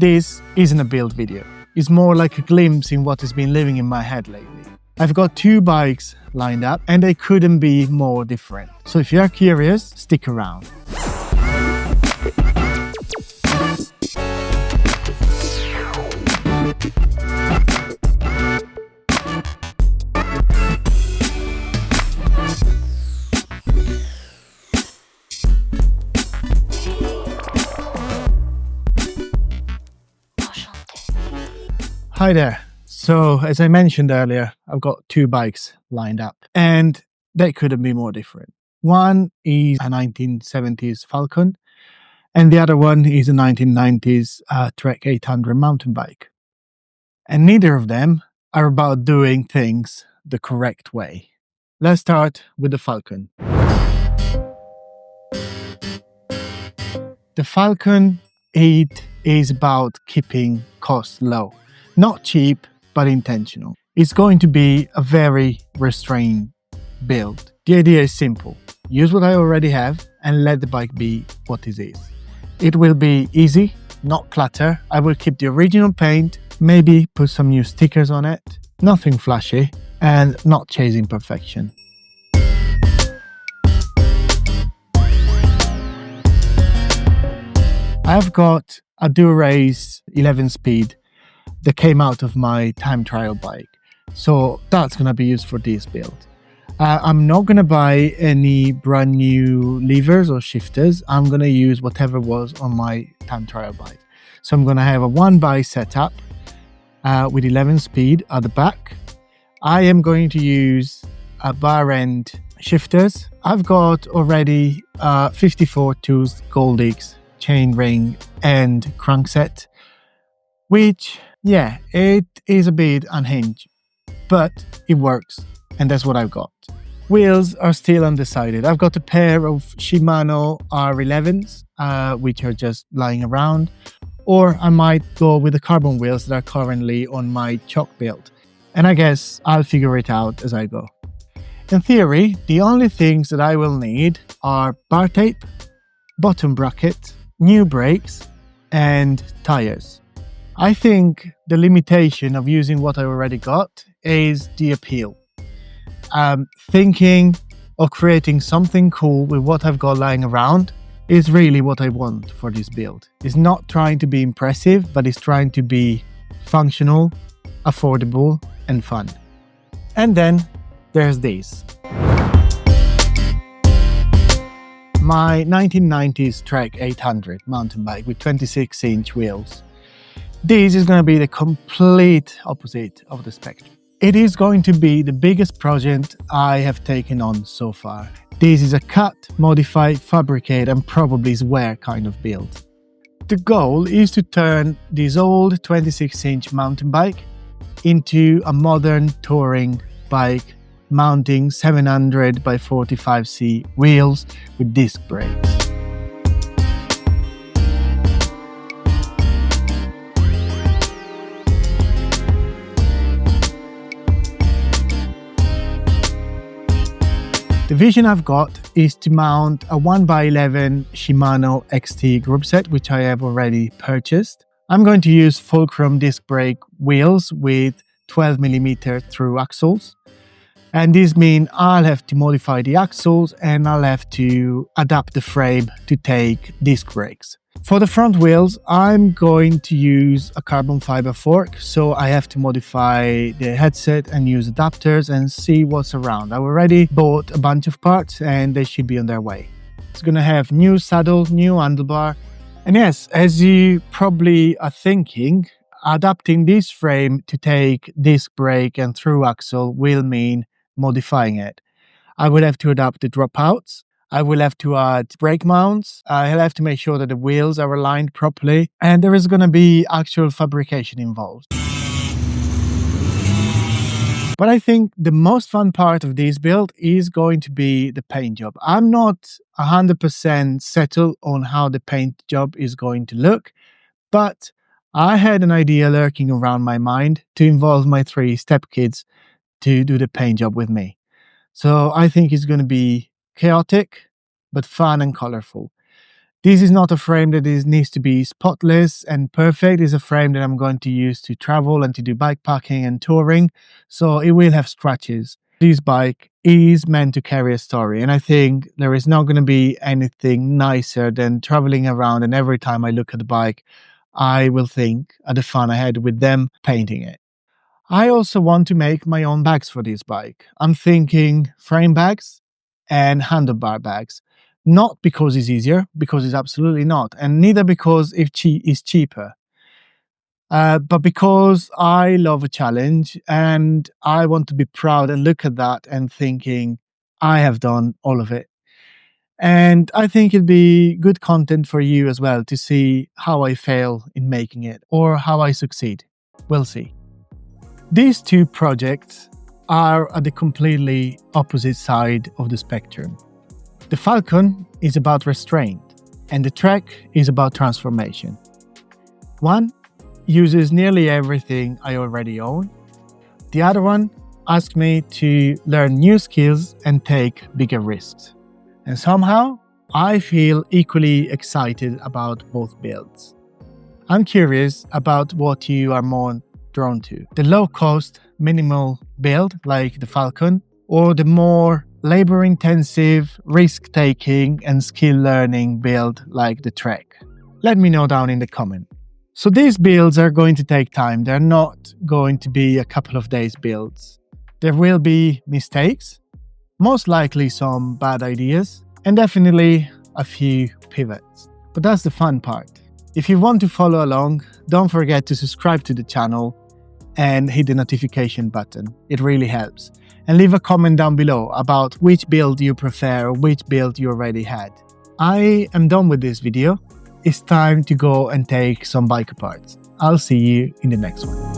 This isn't a build video. It's more like a glimpse in what has been living in my head lately. I've got two bikes lined up and they couldn't be more different. So if you're curious, stick around. Hi there. So as I mentioned earlier, I've got two bikes lined up and they couldn't be more different. One is a 1970s Falcon and the other one is a 1990s Trek 800 mountain bike. And neither of them are about doing things the correct way. Let's start with the Falcon. The Falcon 8 is about keeping costs low. Not cheap, but intentional. It's going to be a very restrained build. The idea is simple. Use what I already have and let the bike be what it is. It will be easy, not clutter. I will keep the original paint, maybe put some new stickers on it. Nothing flashy and not chasing perfection. I've got a Durace 11-speed that came out of my time trial bike. So that's going to be used for this build. I'm not going to buy any brand new levers or shifters. I'm going to use whatever was on my time trial bike. So I'm going to have a 1x setup with 11 speed at the back. I am going to use a bar end shifters. I've got already 54 tooth Gold X chain ring and crankset, which it is a bit unhinged, but it works, and that's what I've got. Wheels are still undecided. I've got a pair of Shimano R11s, which are just lying around, or I might go with the carbon wheels that are currently on my chalk build, and I guess I'll figure it out as I go. In theory, the only things that I will need are bar tape, bottom bracket, new brakes, and tires. I think the limitation of using what I already got is the appeal. Thinking of creating something cool with what I've got lying around is really what I want for this build. It's not trying to be impressive, but it's trying to be functional, affordable, and fun. And then there's this. My 1990s Trek 800 mountain bike with 26-inch wheels. This is going to be the complete opposite of the spectrum. It is going to be the biggest project I have taken on so far. This is a cut, modify, fabricate and probably swear kind of build. The goal is to turn this old 26-inch mountain bike into a modern touring bike mounting 700 by 45C wheels with disc brakes. The vision I've got is to mount a 1x11 Shimano XT group set, which I have already purchased. I'm going to use fulcrum disc brake wheels with 12mm through axles. And this means I'll have to modify the axles and I'll have to adapt the frame to take disc brakes. For the front wheels, I'm going to use a carbon fiber fork, so I have to modify the headset and use adapters and see what's around. I already bought a bunch of parts and they should be on their way. It's going to have new saddle, new handlebar. And yes, as you probably are thinking, adapting this frame to take disc brake and through axle will mean modifying it. I will have to adapt the dropouts. I will have to add brake mounts. I'll have to make sure that the wheels are aligned properly. And there is going to be actual fabrication involved. But I think the most fun part of this build is going to be the paint job. I'm not 100% settled on how the paint job is going to look, but I had an idea lurking around my mind to involve my 3 stepkids to do the paint job with me. So I think it's going to be chaotic, but fun and colorful. This is not a frame that needs to be spotless and perfect. It's a frame that I'm going to use to travel and to do bikepacking and touring, so it will have scratches. This bike is meant to carry a story, and I think there is not going to be anything nicer than traveling around, and every time I look at the bike, I will think of the fun I had with them painting it. I also want to make my own bags for this bike. I'm thinking frame bags and handlebar bags. Not because it's easier, because it's absolutely not, and neither because it's cheaper, but because I love a challenge and I want to be proud and look at that and thinking I have done all of it. And I think it'd be good content for you as well to see how I fail in making it or how I succeed. We'll see. These two projects are at the completely opposite side of the spectrum. The Falcon is about restraint, and the Trek is about transformation. One uses nearly everything I already own. The other one asks me to learn new skills and take bigger risks. And somehow, I feel equally excited about both builds. I'm curious about what you are more drawn to: the low-cost, minimal build like the Falcon, or the more labor-intensive, risk-taking and skill-learning build like the Trek? Let me know down in the comment. So these builds are going to take time. They're not going to be a couple of days builds. There will be mistakes, most likely some bad ideas, and definitely a few pivots. But that's the fun part. If you want to follow along, don't forget to subscribe to the channel and hit the notification button. It really helps. And leave a comment down below about which build you prefer or which build you already had. I am done with this video. It's time to go and take some bike apart. I'll see you in the next one.